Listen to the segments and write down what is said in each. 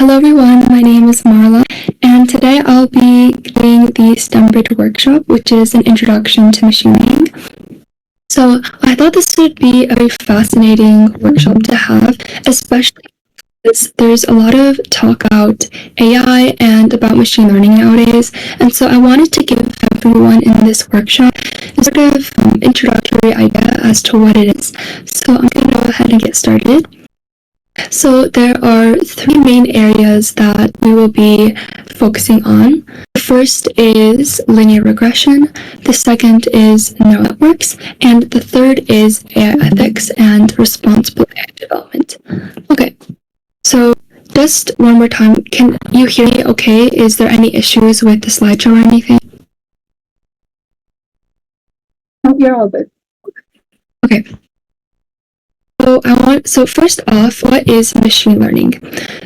Hello everyone, my name is Marla, and today I'll be doing the stembridge workshop, which is an introduction to machine learning. So I thought this would be a very fascinating workshop to have, especially because there's a lot of talk about AI and about machine learning nowadays, and so I wanted to give everyone in this workshop a sort of introductory idea as to what it is. So I'm going to go ahead and get started. So there are three main areas that we will be focusing on. The first is linear regression, the second is neural networks, and the third is AI ethics and responsible AI development. Okay, so just one more time, can you hear me okay? Is there any issues with the slideshow or anything? Oh, you're all good. Okay. So first off, what is machine learning?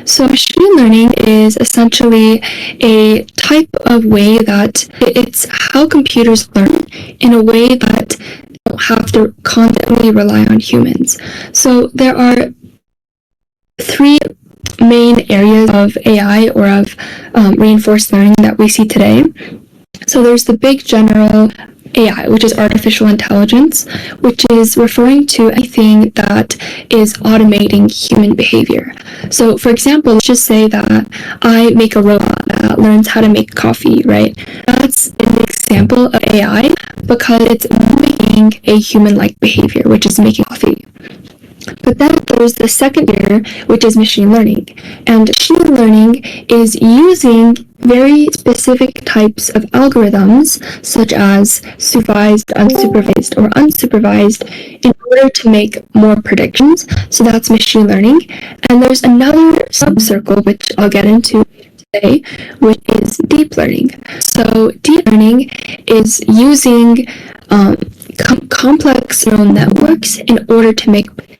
So machine learning is essentially a type of way that it's how computers learn in a way that they don't have to constantly rely on humans. So there are three main areas of AI or of reinforced learning that we see today. So there's the big general AI, which is artificial intelligence, which is referring to anything that is automating human behavior. So for example, let's just say that I make a robot that learns how to make coffee, right? That's an example of AI because it's mimicking a human-like behavior, which is making coffee. But then there's the second layer, which is machine learning. And machine learning is using very specific types of algorithms, such as supervised, unsupervised, or unsupervised, in order to make more predictions. So that's machine learning. And there's another subcircle, which I'll get into today, which is deep learning. So deep learning is using complex neural networks in order to make predictions.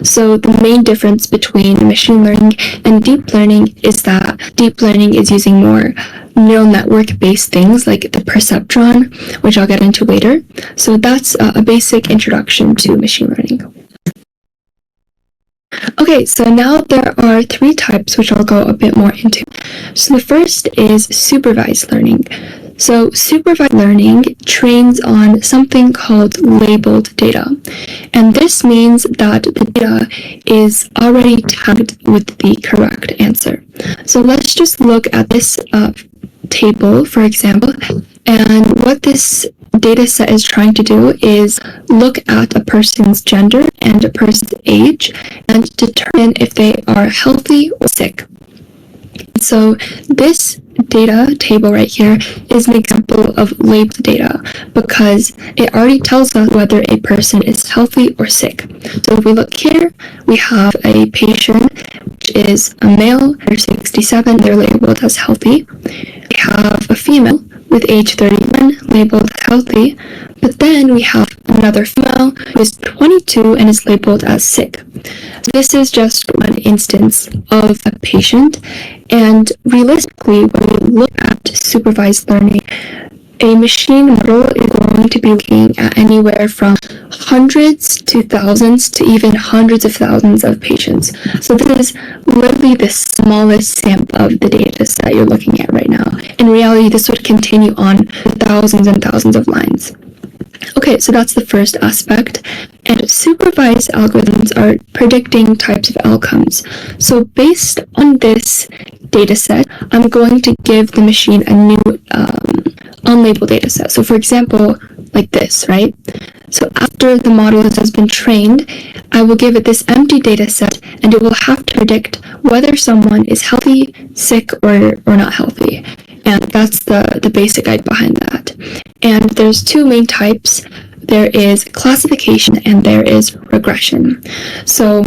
So the main difference between machine learning and deep learning is that deep learning is using more neural network based things like the perceptron, which I'll get into later. So that's a basic introduction to machine learning. Okay, so now there are three types which I'll go a bit more into. So the first is supervised learning. So supervised learning trains on something called labeled data. And this means that the data is already tagged with the correct answer. So let's just look at this table, for example, and what this data set is trying to do is look at a person's gender and a person's age and determine if they are healthy or sick. So this data table right here is an example of labeled data because it already tells us whether a person is healthy or sick. So if we look here, we have a patient which is a male, they're 67, they're labeled as healthy. We have a female with age 31 labeled healthy, but then we have another female who is 22 and is labeled as sick. So this is just one instance of a patient, and realistically, when we look at supervised learning, a machine model is going to be looking at anywhere from hundreds to thousands to even hundreds of thousands of patients. So this is literally the smallest sample of the data set you're looking at right now. In reality, this would continue on thousands and thousands of lines. Okay, so that's the first aspect. And supervised algorithms are predicting types of outcomes. So based on this data set, I'm going to give the machine a new unlabeled data set. So for example, like this, right? So after the model has been trained, I will give it this empty data set and it will have to predict whether someone is healthy, sick, or not healthy. And that's the basic idea behind that. And there's two main types. There is classification and there is regression. So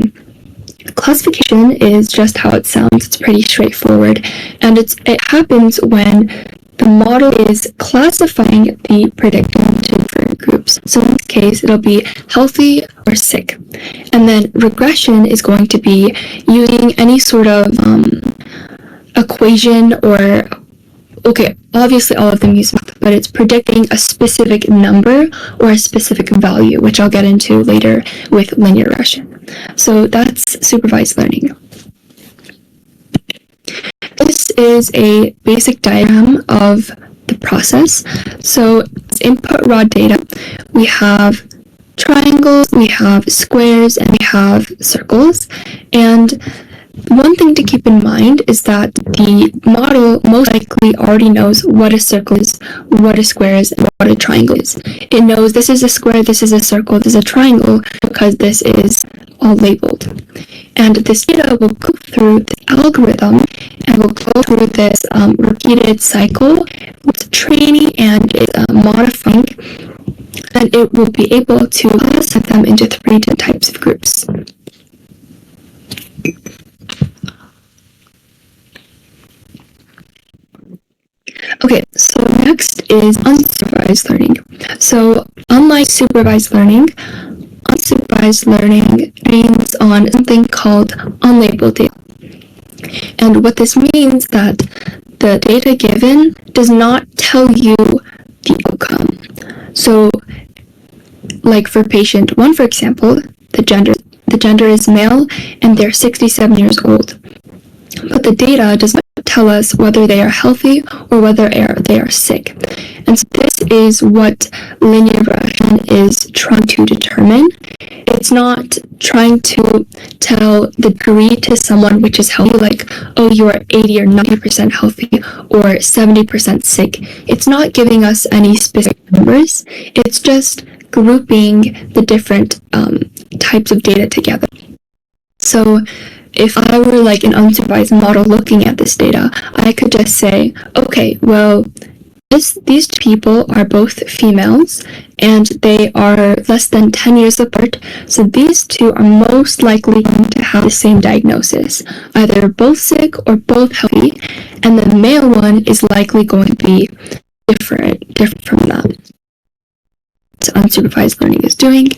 classification is just how it sounds. It's pretty straightforward. And it happens when the model is classifying the predictor into different groups. So in this case, it'll be healthy or sick. And then regression is going to be using any sort of equation or okay, obviously all of them use math, but it's predicting a specific number or a specific value, which I'll get into later with linear regression. So that's supervised learning. This is a basic diagram of the process. So input raw data, we have triangles, we have squares, and we have circles. And one thing to keep in mind is that the model most likely already knows what a circle is, what a square is, and what a triangle is. It knows this is a square, this is a circle, this is a triangle, because this is all labeled. And this data will go through the algorithm and will go through this repeated cycle with training and modifying, and it will be able to classify them into 3 different types of groups. Okay, so next is unsupervised learning. So unlike supervised learning, unsupervised learning trains on something called unlabeled data. And what this means is that the data given does not tell you the outcome. So like for patient 1, for example, the gender is male and they're 67 years old. But the data does not tell us whether they are healthy or whether they are sick. And so this is what linear regression is trying to determine. It's not trying to tell the degree to someone which is healthy, like, oh, you are 80 or 90% healthy or 70% sick. It's not giving us any specific numbers. It's just grouping the different types of data together. So if I were like an unsupervised model looking at this data, I could just say, okay, well, these people are both females and they are less than 10 years apart, so these two are most likely going to have the same diagnosis, either both sick or both healthy, and the male one is likely going to be different from that. Unsupervised learning is doing,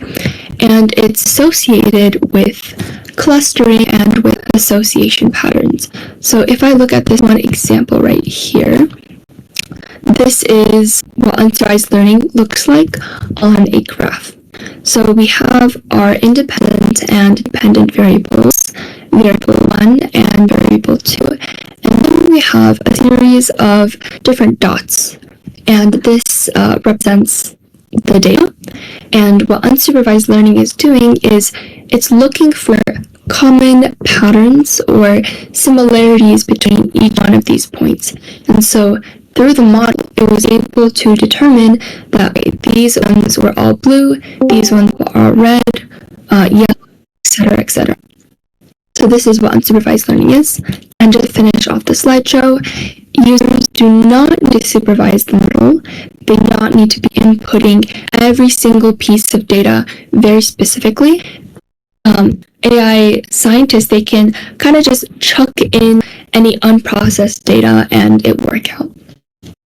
and it's associated with clustering and with association patterns. So if I look at this one example right here, this is what unsupervised learning looks like on a graph. So we have our independent and dependent variables, variable 1 and variable 2, and then we have a series of different dots, and this represents the data. And what unsupervised learning is doing is it's looking for common patterns or similarities between each one of these points. And so through the model, it was able to determine that these ones were all blue, these ones are red, yellow, etc., etc. So this is what unsupervised learning is. And just to finish off the slideshow, users do not need to supervise the model. They do not need to be inputting every single piece of data very specifically. AI scientists, they can kind of just chuck in any unprocessed data and it work out.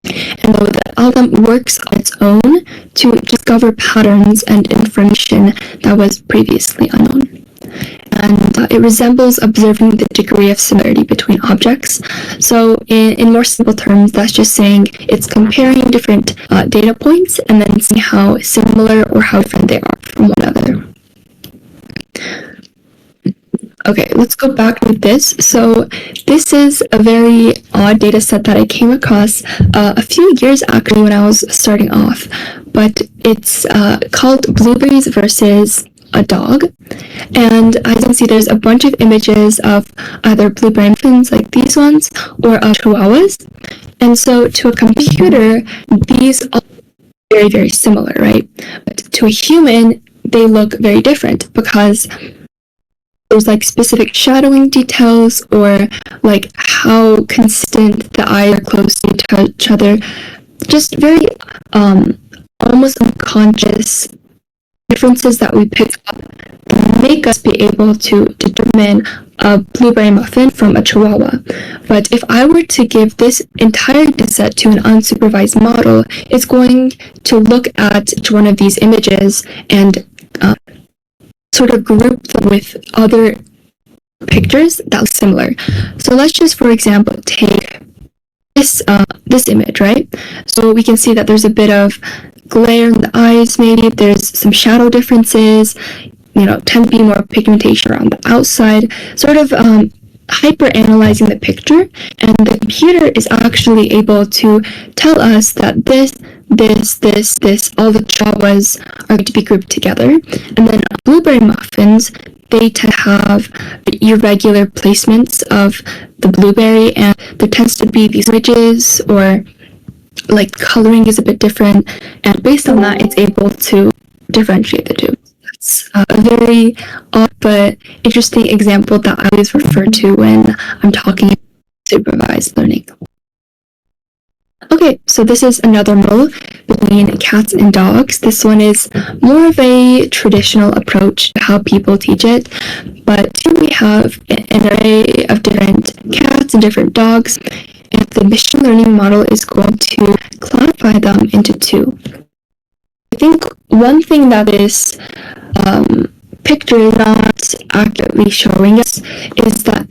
And though the algorithm works on its own to discover patterns and information that was previously unknown. And it resembles observing the degree of similarity between objects. So in more simple terms, that's just saying it's comparing different data points and then seeing how similar or how different they are from one another. Okay, let's go back with this. So this is a very odd data set that I came across a few years actually when I was starting off, but it's called Blueberries versus a dog. And as you can see, there's a bunch of images of either blueberry muffins like these ones or chihuahuas. And so to a computer, these are very, very similar, right? But to a human, they look very different because there's like specific shadowing details or like how consistent the eyes are close to each other. Just very almost unconscious differences that we pick up make us be able to determine a blueberry muffin from a chihuahua. But if I were to give this entire dataset to an unsupervised model, it's going to look at each one of these images and sort of group them with other pictures that look similar. So let's just, for example, take this image, right? So we can see that there's a bit of glare in the eyes, maybe there's some shadow differences, tend to be more pigmentation around the outside, sort of hyper analyzing the picture, and the computer is actually able to tell us that this, all the Jawas are going to be grouped together. And then blueberry muffins, they tend to have irregular placements of the blueberry, and there tends to be these ridges, or like coloring is a bit different, and based on that, it's able to differentiate the two. That's a very odd but interesting example that I always refer to when I'm talking about supervised learning. Okay, so this is another model between cats and dogs. This one is more of a traditional approach to how people teach it, but here we have an array of different cats and different dogs, and the machine learning model is going to classify them into two. I think one thing that this picture is not accurately showing us is that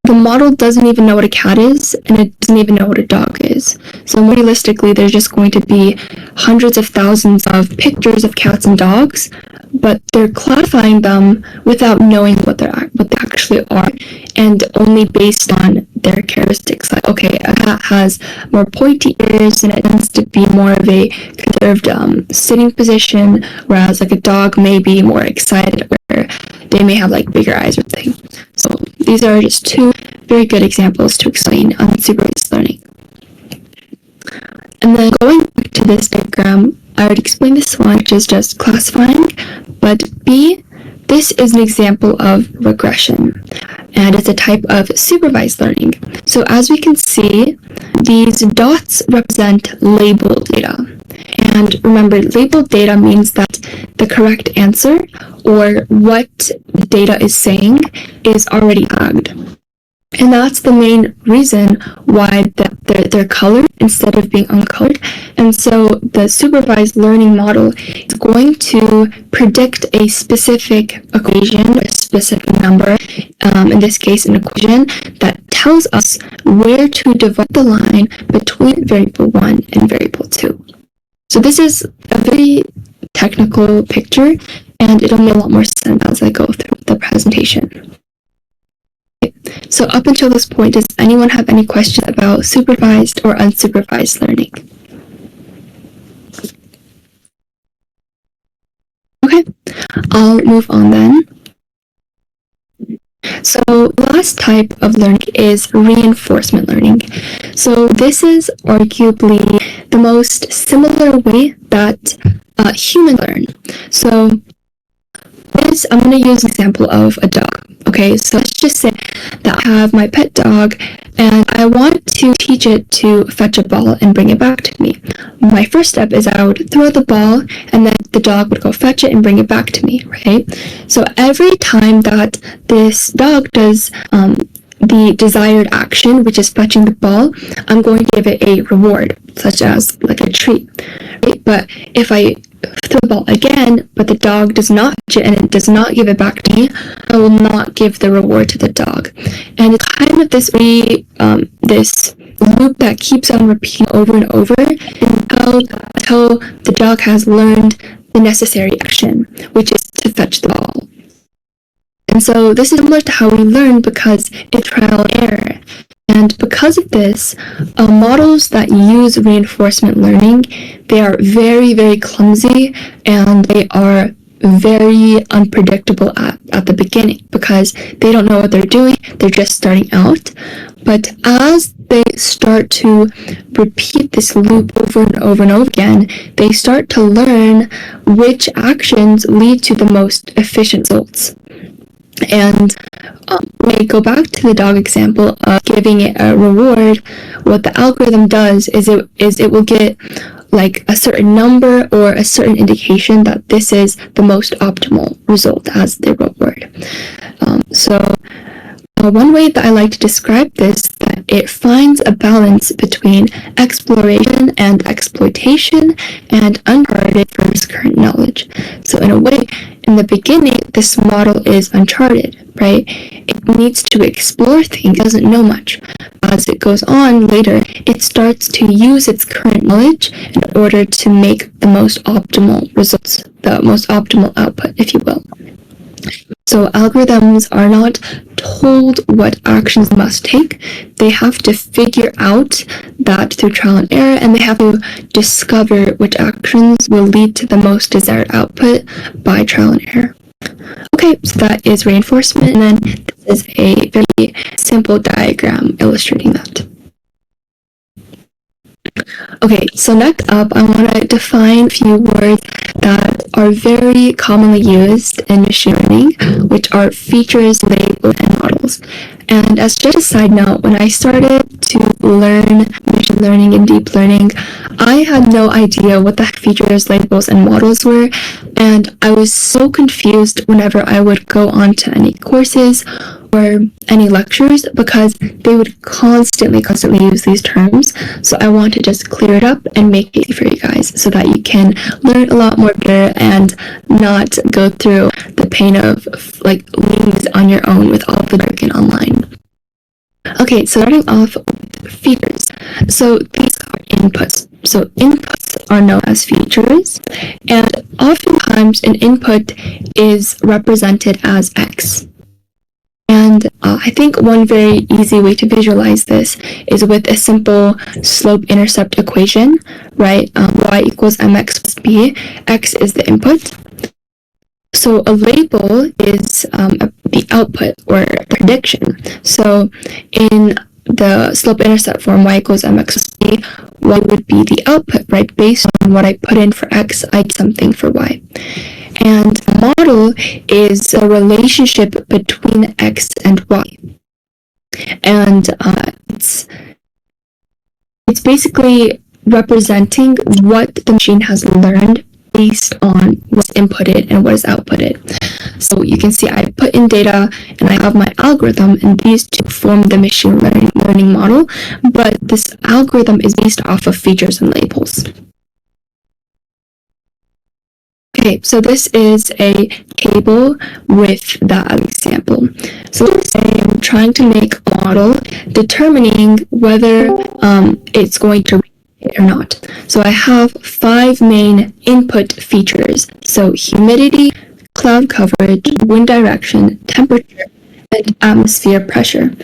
the model doesn't even know what a cat is, and it doesn't even know what a dog is. So more realistically, there's just going to be hundreds of thousands of pictures of cats and dogs, but they're classifying them without knowing what they actually are, and only based on their characteristics. Like, okay, a cat has more pointy ears, and it tends to be more of a conserved sitting position, whereas like a dog may be more excited, where they may have like bigger eyes or something. So these are just two very good examples to explain unsupervised learning. And then going back to this diagram, I already explained this one, which is just classifying, but B, this is an example of regression, and it's a type of supervised learning. So as we can see, these dots represent labeled data. And remember, labeled data means that the correct answer, or what the data is saying, is already tagged. And that's the main reason why they're colored instead of being uncolored. And so the supervised learning model is going to predict a specific equation, a specific number, in this case an equation, that tells us where to divide the line between variable 1 and variable 2. So this is a very technical picture, and it'll make a lot more sense as I go through the presentation. So up until this point, does anyone have any questions about supervised or unsupervised learning? Okay, I'll move on then. So the last type of learning is reinforcement learning. So this is arguably the most similar way that humans learn. So I'm going to use an example of a dog. Okay, so let's just say that I have my pet dog and I want to teach it to fetch a ball and bring it back to me. My first step is I would throw the ball, and then the dog would go fetch it and bring it back to me, right? So every time that this dog does the desired action, which is fetching the ball, I'm going to give it a reward, such as like a treat, right? But if I throw the ball again, but the dog does not fetch it and it does not give it back to me, I will not give the reward to the dog. And it's kind of this loop that keeps on repeating over and over until the dog has learned the necessary action, which is to fetch the ball. And so this is similar to how we learn because it's trial and error. And because of this, models that use reinforcement learning, they are very, very clumsy, and they are very unpredictable at the beginning because they don't know what they're doing. They're just starting out. But as they start to repeat this loop over and over and over again, they start to learn which actions lead to the most efficient results. And when we go back to the dog example of giving it a reward, what the algorithm does is it will get like a certain number or a certain indication that this is the most optimal result as the reward. One way that I like to describe this is that it finds a balance between exploration and exploitation and uncharted versus current knowledge. So in a way, in the beginning, this model is uncharted, right? It needs to explore things, it doesn't know much. As it goes on later, it starts to use its current knowledge in order to make the most optimal results, the most optimal output, if you will. So algorithms are not told what actions they must take. They have to figure out that through trial and error, and they have to discover which actions will lead to the most desired output by trial and error. Okay, so that is reinforcement, and then this is a very simple diagram illustrating that. Okay, so next up, I want to define a few words that are very commonly used in machine learning, which are features, labels, and models. And as just a side note, when I started to learn machine learning and deep learning, I had no idea what the features, labels, and models were, and I was so confused whenever I would go on to any courses or any lectures because they would constantly use these terms. So I want to just clear it up and make it easy for you guys so that you can learn a lot more better and not go through the pain of like learning on your own with all the jargon online. Okay, so starting off with features. So these are inputs. So inputs are known as features, and oftentimes an input is represented as X. And I think one very easy way to visualize this is with a simple slope-intercept equation, right? Y equals mx plus b. X is the input. So a label is the output or prediction. So in the slope-intercept form, y equals mx plus b, y would be the output, right? Based on what I put in for x, I get something for y. And a model is a relationship between x and y. And it's basically representing what the machine has learned based on what's inputted and what is outputted. So you can see I put in data and I have my algorithm, and these two form the machine learning model, but this algorithm is based off of features and labels. Okay, so this is a table with that example. So let's say I'm trying to make a model determining whether it's going to rain or not. So I have 5 main input features. So humidity, cloud coverage, wind direction, temperature, and atmosphere pressure.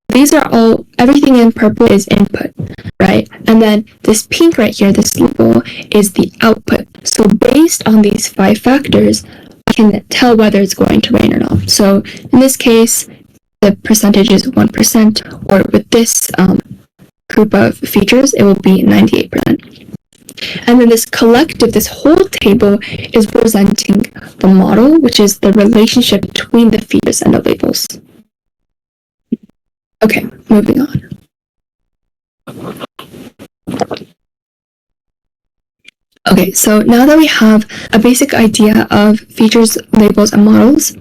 These are all, everything in purple is input, right? And then this pink right here, this label, is the output. So based on these 5 factors, I can tell whether it's going to rain or not. So in this case, the percentage is 1%, or with this group of features, it will be 98%. And then this collective, this whole table is representing the model, which is the relationship between the features and the labels. Okay, moving on. Okay, so now that we have a basic idea of features, labels, and models,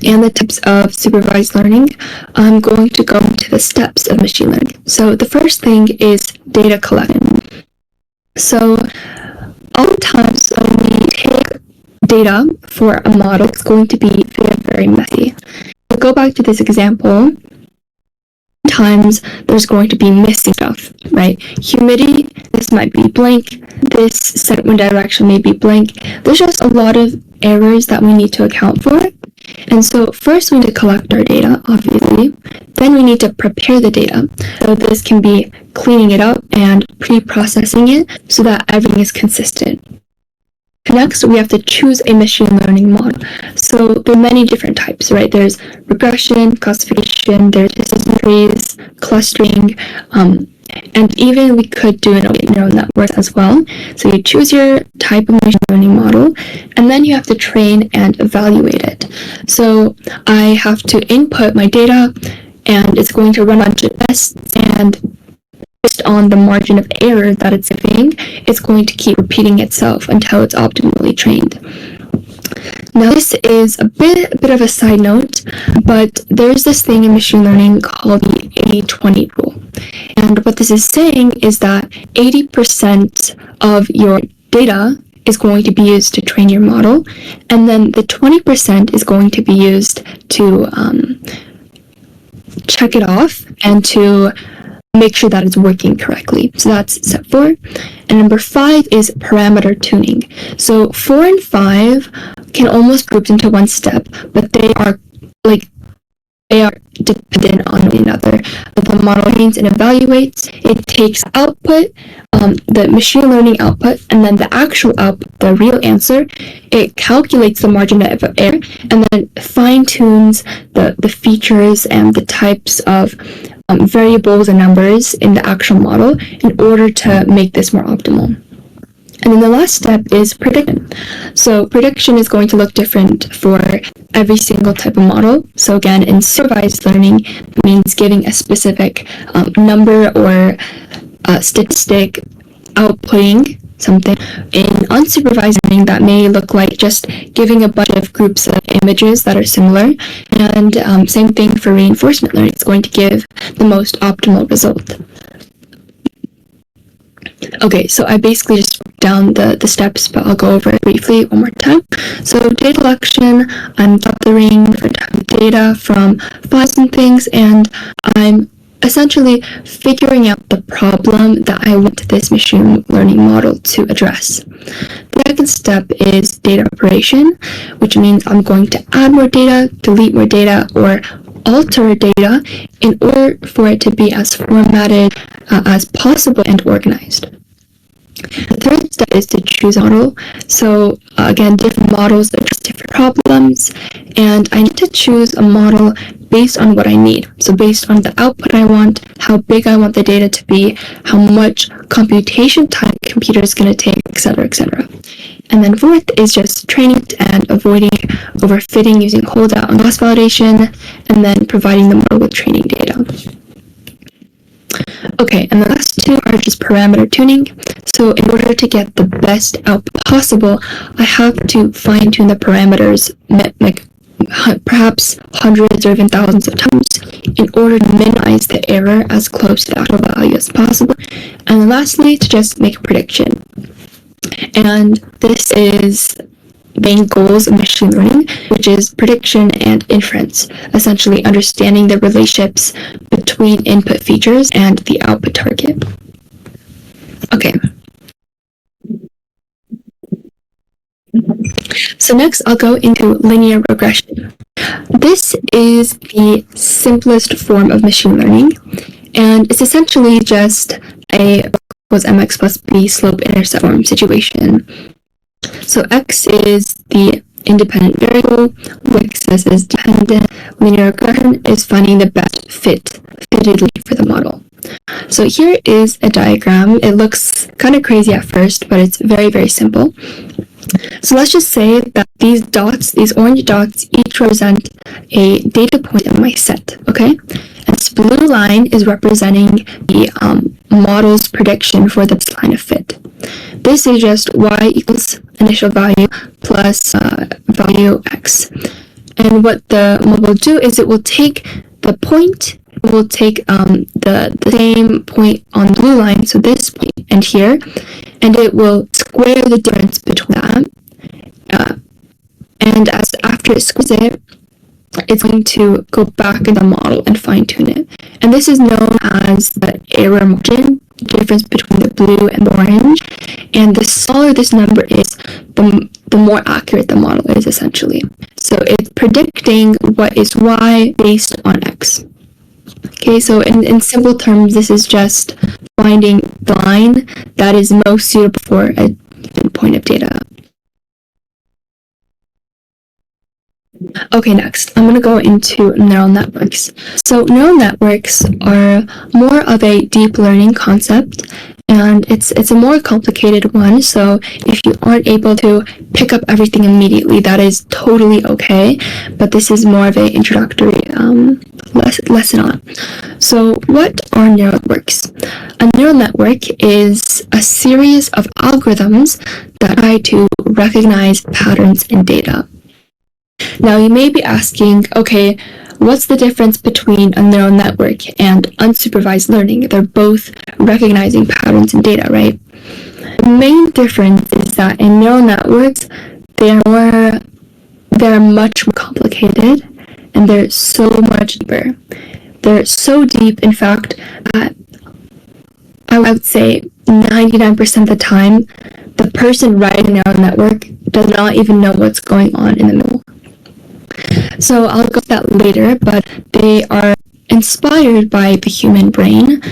and the types of supervised learning, I'm going to go into the steps of machine learning. So the first thing is data collection. So oftentimes when we take data for a model, it's going to be very, very messy. We'll go back to this example. Sometimes there's going to be missing stuff, right? Humidity, this might be blank. This set wind direction may be blank. There's just a lot of errors that we need to account for. And so first we need to collect our data, obviously. Then we need to prepare the data. So this can be cleaning it up and pre-processing it so that everything is consistent. Next, we have to choose a machine learning model. So there are many different types, right? There's regression, classification, there's decision trees, clustering, and even we could do neural networks as well. So you choose your type of machine learning model, and then you have to train and evaluate it. So I have to input my data, and it's going to run a bunch of tests, and based on the margin of error that it's giving, it's going to keep repeating itself until it's optimally trained. Now this is a bit of a side note, but there's this thing in machine learning called the 80-20 rule. And what this is saying is that 80% of your data is going to be used to train your model, and then the 20% is going to be used to check it off and to make sure that it's working correctly. So that's step 4. And number 5 is parameter tuning. So 4 and 5 can almost group into one step, but they are like they are dependent on one another. The model trains and evaluates. It takes output, the machine learning output, and then the actual output, the real answer. It calculates the margin of error, and then fine-tunes the features and the types of variables and numbers in the actual model in order to make this more optimal. And then the last step is prediction. So prediction is going to look different for every single type of model. So again, in supervised learning, it means giving a specific number or statistic outputting something. In unsupervised learning, that may look like just giving a bunch of groups of images that are similar. And same thing for reinforcement learning. It's going to give the most optimal result. Okay, so I basically just broke down the steps, but I'll go over it briefly one more time. So data collection, I'm gathering data from files and things, and I'm essentially figuring out the problem that I want this machine learning model to address. The second step is data preparation, which means I'm going to add more data, delete more data, or alter data in order for it to be as formatted as possible and organized. The third step is to choose a model. So again, different models address different problems, and I need to choose a model based on what I need. So based on the output I want, how big I want the data to be, how much computation time the computer is going to take, etc., etc. And then fourth is just training and avoiding overfitting using holdout and loss validation, and then providing the model with training data. Okay, and the last two are just parameter tuning. So in order to get the best output possible, I have to fine-tune the parameters like perhaps hundreds or even thousands of times in order to minimize the error as close to the actual value as possible. And then lastly, to just make a prediction. And this is main goals of machine learning, which is prediction and inference, essentially understanding the relationships between input features and the output target. Okay. So next I'll go into linear regression. This is the simplest form of machine learning, and it's essentially just a equals mx plus b slope-intercept form situation. So x is the independent variable, y-axis is dependent. Linear regression is finding the best fitted lead for the model. So here is a diagram. It looks kind of crazy at first, but it's very, very simple. So let's just say that these dots, these orange dots, each represent a data point in my set, okay? And this blue line is representing the model's prediction for this line of fit. This is just y equals initial value plus value x. And what the model will do is it will take the point, it will take the same point on the blue line, so this point and here, and it will square the difference between that. And after it squares it, it's going to go back in the model and fine-tune it. And this is known as the error margin, the difference between the blue and the orange. And the smaller this number is, the more accurate the model is, essentially. So it's predicting what is y based on x. Okay, so in simple terms, this is just finding the line that is most suitable for a given point of data. Okay, next, I'm going to go into neural networks. So neural networks are more of a deep learning concept, and it's a more complicated one. So if you aren't able to pick up everything immediately, that is totally okay. But this is more of an introductory lesson on. So what are neural networks? A neural network is a series of algorithms that try to recognize patterns in data. Now you may be asking, okay, what's the difference between a neural network and unsupervised learning? They're both recognizing patterns in data, right? The main difference is that in neural networks, they're much more complicated, and they're so much deeper. They're so deep, in fact, that I would say 99% of the time, the person writing a neural network does not even know what's going on in the middle. So I'll go to that later, but they are inspired by the human brain,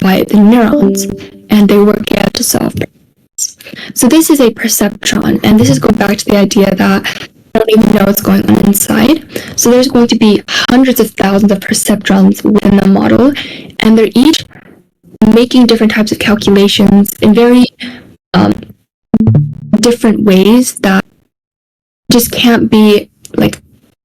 by the neurons, and they work out to solve problems. So this is a perceptron, and this is going back to the idea that I don't even know what's going on inside. So there's going to be hundreds of thousands of perceptrons within the model, and they're each making different types of calculations in very different ways that just can't be like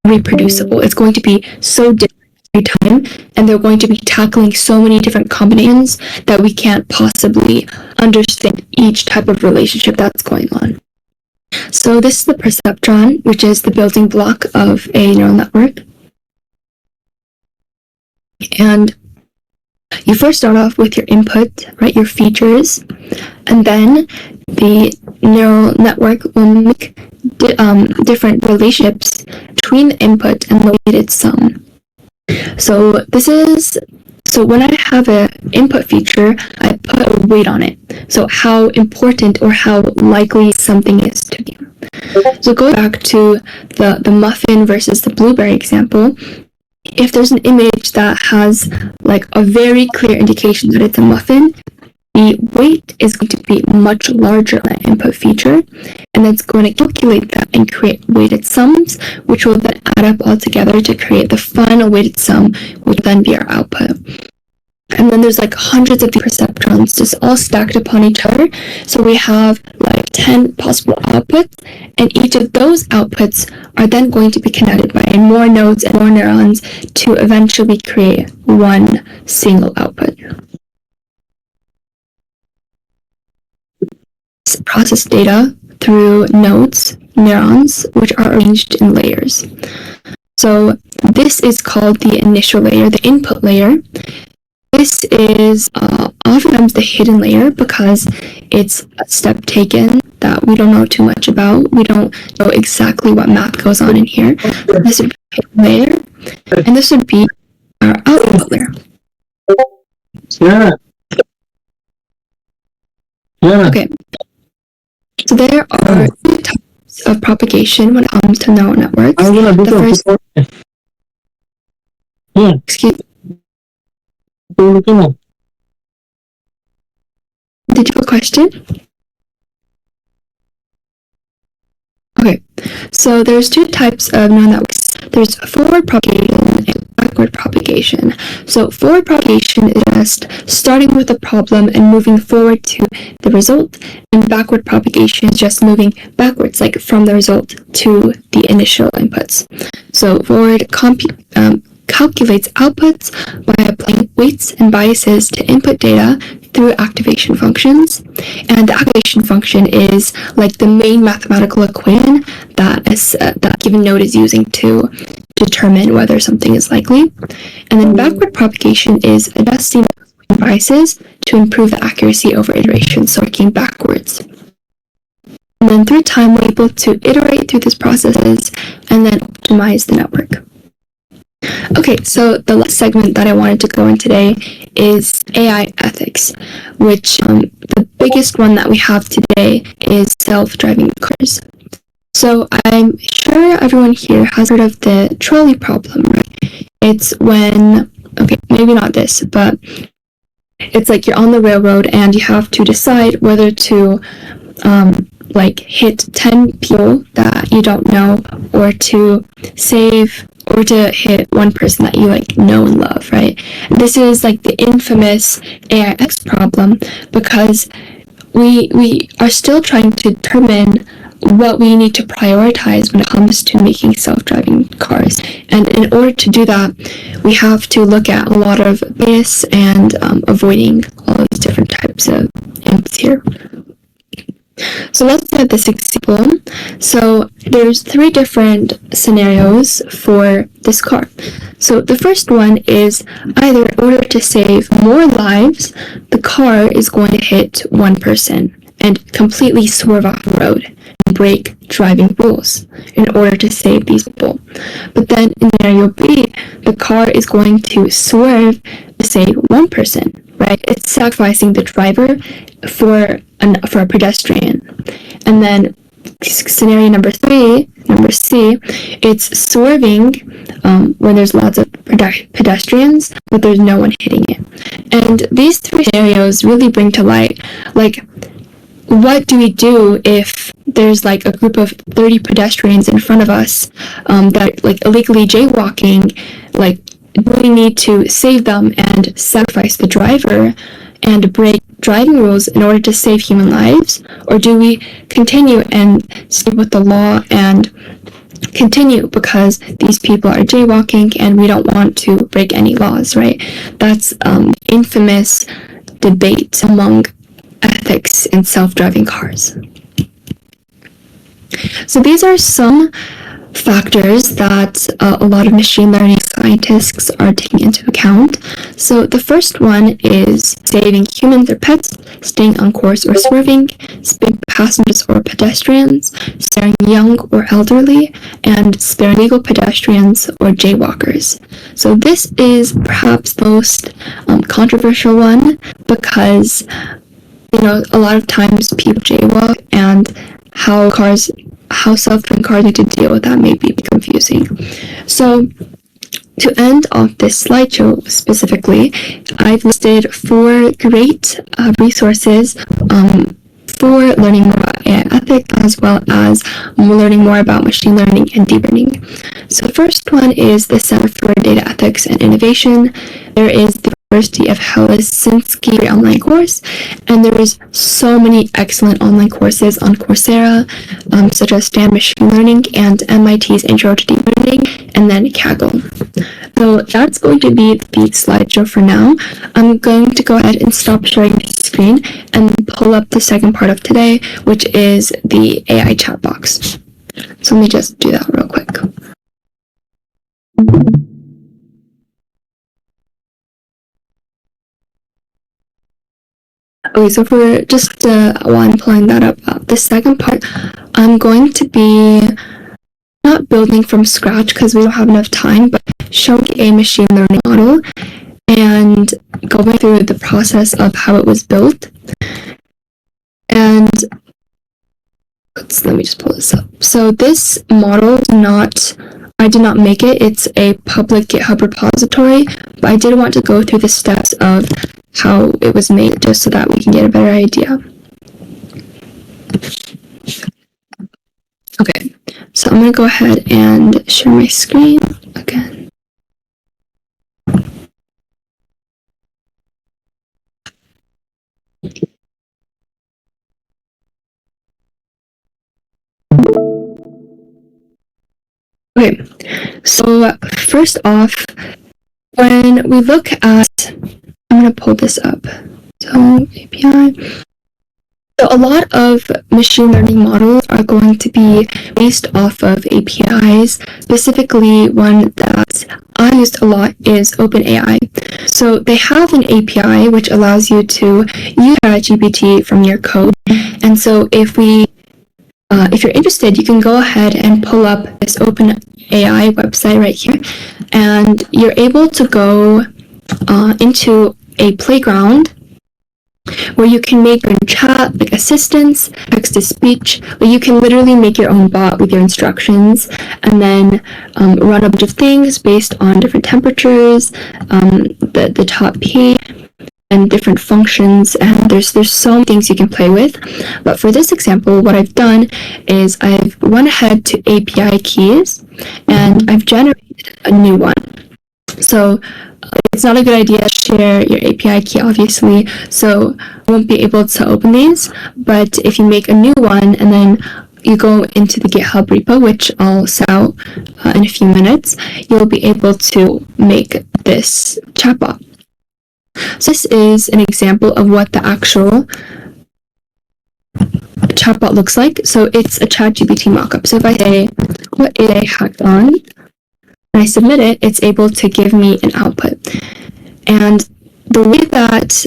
reproducible. It's going to be so different every time, and they're going to be tackling so many different combinations that we can't possibly understand each type of relationship that's going on. So this is the perceptron, which is the building block of a neural network. And you first start off with your input, right, your features, and then the neural network will make different relationships between the input and the weighted sum. So when I have an input feature, I put a weight on it. So how important or how likely something is to be. So going back to the muffin versus the blueberry example, if there's an image that has like a very clear indication that it's a muffin, the weight is going to be much larger on that input feature, and it's going to calculate that and create weighted sums, which will then add up all together to create the final weighted sum, which will then be our output. And then there's like hundreds of perceptrons just all stacked upon each other. So we have like 10 possible outputs, and each of those outputs are then going to be connected by more nodes and more neurons to eventually create one single output. Process data through nodes, neurons, which are arranged in layers. So this is called the initial layer, the input layer. This is oftentimes the hidden layer because it's a step taken that we don't know too much about. We don't know exactly what math goes on in here. This would be a hidden layer, and this would be our output layer. Okay. So there are two types of propagation when it comes to neural networks. The first, excuse me. Did you have a question? Okay, so there's two types of neural networks. There's forward propagation and backward propagation. So forward propagation is just starting with a problem and moving forward to the result, and backward propagation is just moving backwards, like from the result to the initial inputs. So forward calculates outputs by applying weights and biases to input data through activation functions, and the activation function is like the main mathematical equation that given node is using to determine whether something is likely. And then backward propagation is adjusting biases to improve the accuracy over iteration, so working backwards. And then through time, we're able to iterate through these processes and then optimize the network. Okay, so the last segment that I wanted to go in today is AI ethics, which the biggest one that we have today is self-driving cars. So I'm sure everyone here has heard of the trolley problem, right? It's when, okay, maybe not this, but it's like you're on the railroad and you have to decide whether to like hit 10 people that you don't know, or to save, or to hit one person that you like know and love, right? This is like the infamous AIX problem, because we are still trying to determine what we need to prioritize when it comes to making self-driving cars. And in order to do that, we have to look at a lot of bias and avoiding all these different types of inputs here. So let's look at this example. So there's 3 different scenarios for this car. So the first one is either in order to save more lives, the car is going to hit one person and completely swerve off the road and break driving rules in order to save these people. But then in scenario B, the car is going to swerve to save one person, right? It's sacrificing the driver for a pedestrian. And then scenario number C, it's swerving when there's lots of pedestrians, but there's no one hitting it. And these three scenarios really bring to light, like, what do we do if there's like a group of 30 pedestrians in front of us that are like illegally jaywalking? Like, do we need to save them and sacrifice the driver and break driving rules in order to save human lives? Or do we continue and stay with the law and continue because these people are jaywalking and we don't want to break any laws, right? That's infamous debate among ethics in self-driving cars. So these are some factors that a lot of machine learning scientists are taking into account. So the first one is saving humans or pets, staying on course or swerving, sparing passengers or pedestrians, sparing young or elderly, and sparing legal pedestrians or jaywalkers. So this is perhaps the most controversial one because, you know, a lot of times people jaywalk, and how self-driving cars need to deal with that may be confusing. So to end off this slideshow specifically, I've listed 4 great resources for learning more about AI ethics, as well as learning more about machine learning and deep learning. So the first one is the Center for Data Ethics and Innovation. There is the University of Helsinki online course, and there is so many excellent online courses on Coursera, such as STAN Machine Learning and MIT's Intro to Deep Learning, and then Kaggle. So that's going to be the slideshow for now. I'm going to go ahead and stop sharing the screen and pull up the second part of today, which is the AI chat box. So let me just do that real quick. Okay, so for just while I'm pulling that up, the second part, I'm going to be not building from scratch because we don't have enough time, but showing a machine learning model and going through the process of how it was built. And let me just pull this up. So this model I did not make it. It's a public GitHub repository, but I did want to go through the steps of how it was made just so that we can get a better idea. Okay, so I'm going to go ahead and share my screen again. Okay, so first off, when we look at, I'm going to pull this up. So API. So a lot of machine learning models are going to be based off of APIs. Specifically, one that I used a lot is OpenAI. So they have an API which allows you to use ChatGPT from your code. And so if you're interested, you can go ahead and pull up this OpenAI website right here, and you're able to go into a playground where you can make your own chat, like assistants, text-to-speech, where you can literally make your own bot with your instructions, and then run a bunch of things based on different temperatures, the top P, and different functions, and there's so many things you can play with. But for this example, what I've done is I've went ahead to API keys, and I've generated a new one. So it's not a good idea to share your API key, obviously, so I won't be able to open these, but if you make a new one and then you go into the GitHub repo, which I'll set out in a few minutes, you'll be able to make this chatbot. So this is an example of what the actual chatbot looks like. So it's a ChatGPT mockup. So if I say, what is a hackathon? And I submit it, it's able to give me an output. And the way that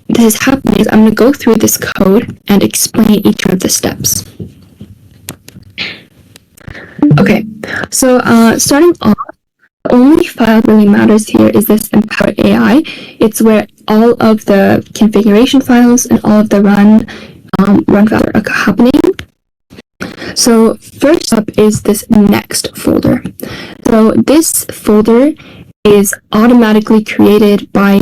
this is happening is I'm going to go through this code and explain each one of the steps. Okay, so starting off, the only file that really matters here is this EmpowHER. It's where all of the configuration files and all of the run files are happening. So first up is this next folder. So this folder is automatically created by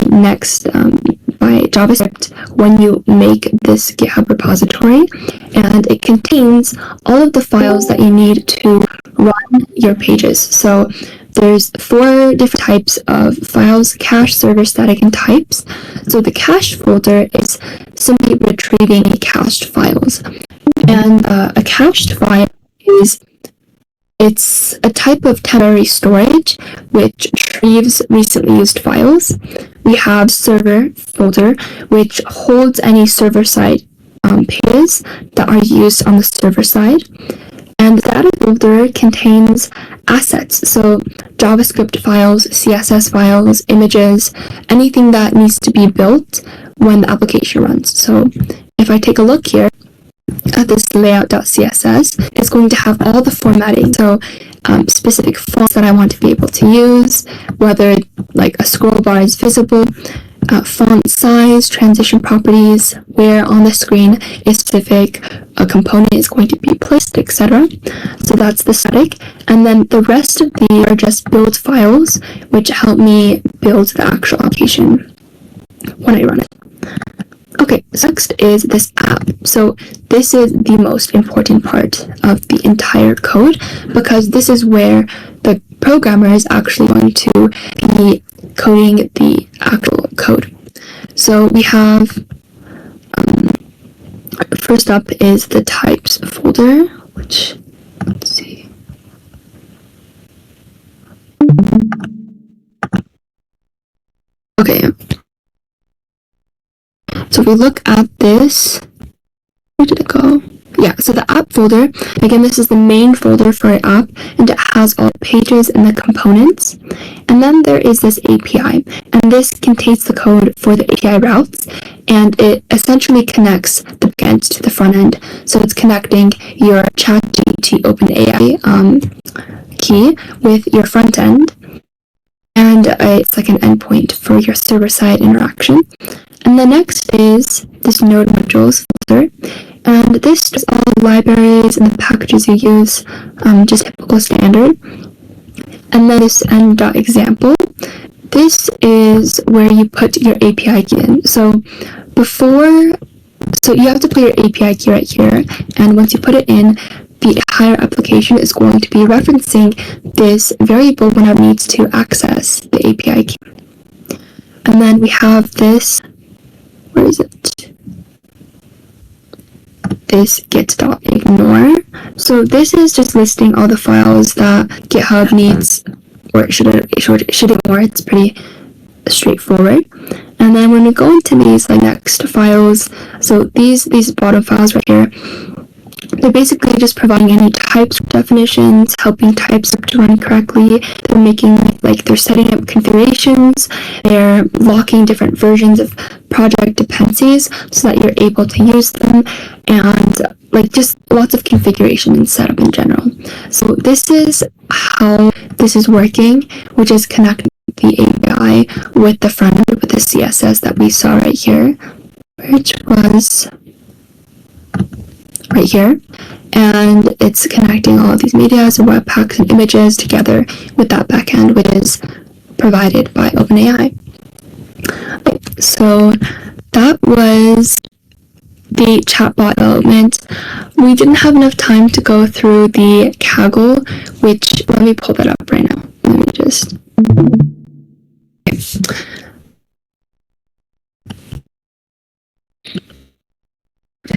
by JavaScript when you make this GitHub repository, and it contains all of the files that you need to run your pages. So there's 4 different types of files: cache, server, static, and types. So the cache folder is simply retrieving cached files. And a cached file it's a type of temporary storage which retrieves recently used files. We have server folder, which holds any server-side pages that are used on the server side. And the data folder contains assets, so JavaScript files, CSS files, images, anything that needs to be built when the application runs. So if I take a look here at this layout.css, it's going to have all the formatting, so specific fonts that I want to be able to use, whether like a scroll bar is visible, font size, transition properties, where on the screen a specific component is going to be placed, etc. So that's the static. And then the rest of these are just build files, which help me build the actual application when I run it. Okay, so next is this app. So this is the most important part of the entire code, because this is where the programmer is actually going to be coding the actual code. So we have, first up is the types folder, which, let's see. Okay. So if we look at this, where did it go? Yeah, so the app folder, again, this is the main folder for our app, and it has all the pages and the components. And then there is this API, and this contains the code for the API routes, and it essentially connects the backend to the front end. So it's connecting your ChatGPT OpenAI key with your front end, and it's like an endpoint for your server-side interaction. And the next is this node modules folder, and this is all the libraries and the packages you use, just typical standard. And then this end.example, this is where you put your API key in. So you have to put your API key right here, and once you put it in, the entire application is going to be referencing this variable whenever it needs to access the API key. And then we have this, where is it? This get.ignore. So this is just listing all the files that GitHub needs, or it should ignore. It's pretty straightforward. And then when we go into these like next files, so these bottom files right here, they're basically just providing any types definitions, helping TypeScript to run correctly. They're making, like, they're setting up configurations. They're locking different versions of project dependencies so that you're able to use them, and like just lots of configuration and setup in general. So this is how this is working, which is connecting the API with the front end with the CSS that we saw right here, which was right here, and it's connecting all of these medias and webpacks and images together with that backend, which is provided by OpenAI. Okay, so that was the chatbot development. We didn't have enough time to go through the Kaggle, which, let me pull that up right now. Let me just... Okay.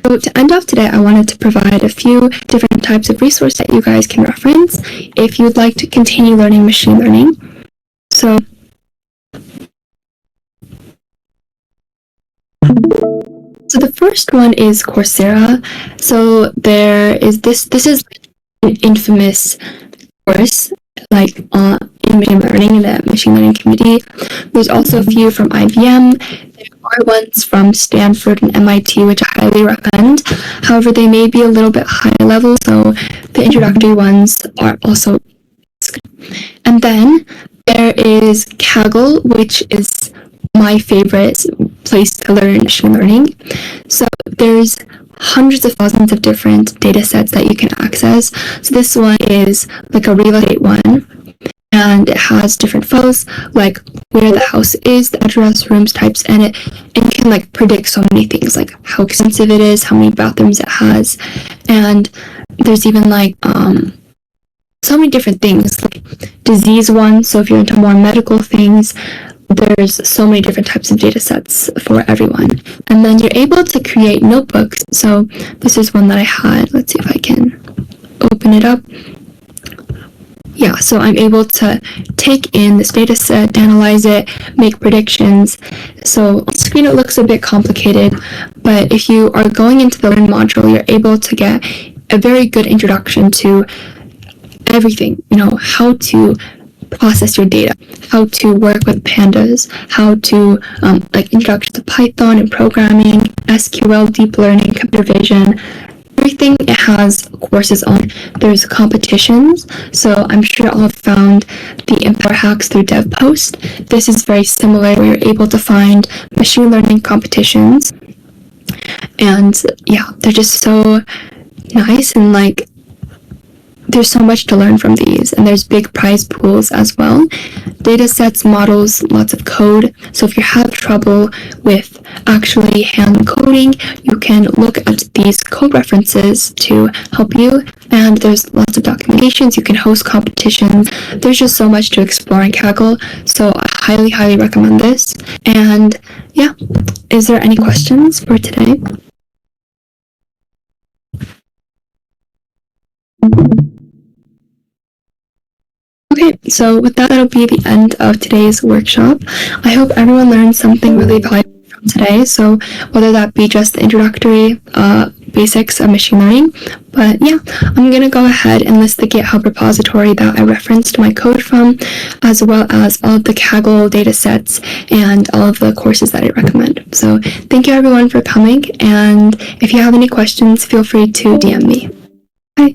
So to end off today, I wanted to provide a few different types of resources that you guys can reference if you'd like to continue learning machine learning. So the first one is Coursera. So there is this is an infamous course like in machine learning, in the machine learning community. There's also a few from IBM. There are ones from Stanford and MIT, which I highly recommend. However, they may be a little bit high level, so the introductory ones are also. And then there is Kaggle, which is my favorite place to learn machine learning. So there's hundreds of thousands of different data sets that you can access. So this one is like a real estate one, and it has different photos like where the house is, the address, rooms types, and it can like predict so many things like how expensive it is, how many bathrooms it has, and there's even like so many different things like disease ones. So if you're into more medical things, there's so many different types of data sets for everyone. And then you're able to create notebooks. So this is one that I had. Let's see if I can open it up. Yeah, so I'm able to take in this data set, analyze it, make predictions. So on screen it looks a bit complicated, but if you are going into the Learn module, you're able to get a very good introduction to everything, how to process your data, how to work with pandas, how to like introduction to Python and programming, SQL, deep learning, computer vision, everything it has courses on. There's competitions, so I'm sure all have found the EmpowHER hacks through DevPost. This is very similar where you're able to find machine learning competitions, and yeah, they're just so nice, and like there's so much to learn from these, and there's big prize pools as well. Data sets, models, lots of code. So if you have trouble with actually hand coding, you can look at these code references to help you. And there's lots of documentations. You can host competitions. There's just so much to explore in Kaggle. So I highly, highly recommend this. And yeah, is there any questions for today? Okay, so with that, that'll be the end of today's workshop. I hope everyone learned something really valuable from today. So whether that be just the introductory basics of machine learning, but yeah, I'm going to go ahead and list the GitHub repository that I referenced my code from, as well as all of the Kaggle data sets and all of the courses that I recommend. So thank you everyone for coming, and if you have any questions, feel free to DM me. Bye.